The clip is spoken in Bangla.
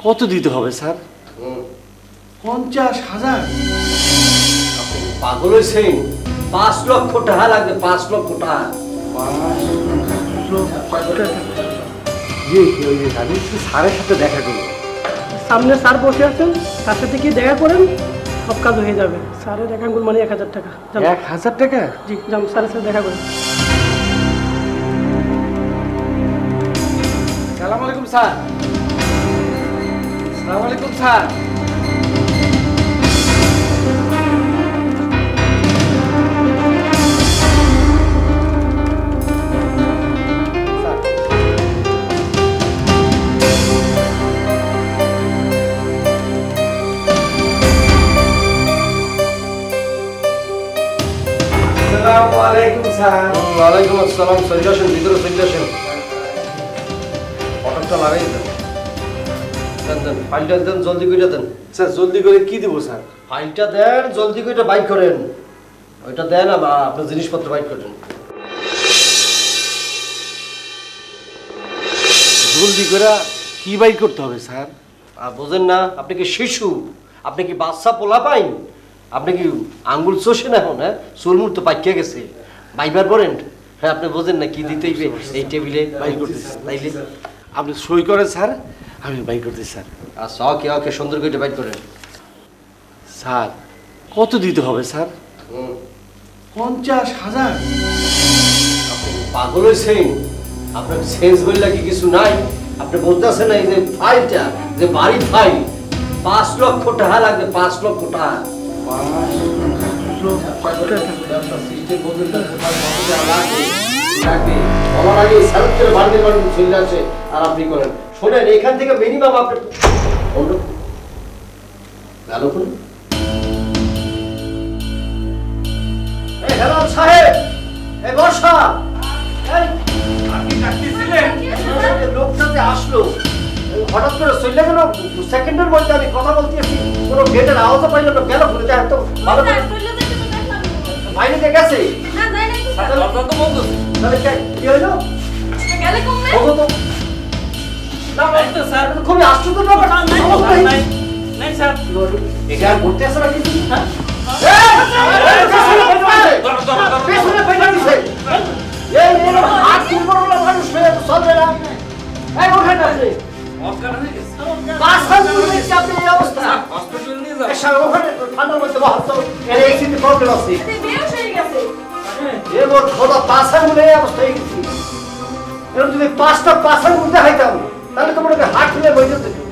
কত দিতে হবে স্যার? 50,000। আপনি পাগল হয়েছেন? 5 লক্ষ টাকা লাগবে, 5 লক্ষ টাকা। 5 লক্ষ টাকা। জি আমি একটু স্যারের সাথে দেখা করব। সামনে স্যার বসে আছেন, তার সাথে কি দেখা করেন, সব কাজ হয়ে যাবে। স্যারের অ্যাকাউন্ট মানে 1000 টাকা। 1000 টাকা? জি যান, স্যারের সাথে দেখা করেন। সালাম আলাইকুম স্যার। সালাম আলাইকুম স্যার। আসসালামু আলাইকুম স্যার। ওয়ালাইকুম আসসালাম। চলে আসেন, ভিতরে চলে আসেন। অটোটা লাগাই দেন। দেন ফাইলটা দেন, জলদি করে দেন। স্যার জলদি করে কি দেবো স্যার? ফাইলটা দেন, জলদি করে বাইক করেন। ওইটা দেন, আপনার জিনিসপত্র বাইক করেন। জলদি করে কি বাই করতে হবে স্যার? আর বোঝেন না? আপনি কি শিশু? আপনি কি বাচ্চা পোলা পাইন? আপনি কি আঙ্গুল চষেন এখন? হ্যাঁ, চুলমুর তো পাইকে গেছে, বাইবার পড়েন। হ্যাঁ, আপনি বোঝেন না কি দিতেই এই টেবিলে বাইর করতেছে তাইলে? আপনি সই করেন স্যার, আমি বাই করতেছি স্যার। আচ্ছা, ওকে ওকে, সুন্দর করে বাইর করেন। স্যার কত দিতে হবে স্যার? 50,000। আপনি পাগল হয়েছেন? আপনার সেন্স বললে কি কিছু নাই? আপনি বলতেছেন না এই যে ফাইলটা, যে বাড়ির ফাইল, 5 লক্ষ টাকা লাগবে, 5 লক্ষ টাকা। 5 লক্ষ টাকা। সিস্টেম বলতে লাগে বলার আগে সারুকের বাড়িতে বাড়িতে চলে আসে আর আপনি করেন। শোনেন, এখান থেকে মিনিমাম আপনি গেল কোন? এই হেলাল সাহেব, এই বর্ষা, এই আপনি ডাকতেছিলেন? লোকটা যে আসলো হঠাৎ করে চলে গেল, সেকেন্ডের মধ্যে আমি কথা বলতেছি, কোনো গেটের আওয়াজও পাইলাম না। গেল বলে দেখেন তো ভালো করে। বাইরে দিয়ে গেছে? তাহলে কি হইলো? বলো তো। খুবই আশ্চর্য ব্যাপার। এটা আর ঘুরতে আসে না কিছু? পেছনে ফেলে দিছে। এই এরকম হাত দুর্বল মানুষ হয়ে চলবে না। এই ওখানে আছে। পাঁচ মিনিট দেখছি আপনি এই অবস্থা। ওখানে ঠান্ডার মধ্যে বাহাত্ত এর এক্সিডেন্ট প্রবলেম আছে। এবার খোদা পাশার মধ্যে এই অবস্থা হয়ে গেছি। এরকম যদি 5টা পাশার মধ্যে হাইতাম তাহলে তো মনে হয় হাট খুলে বই যেত।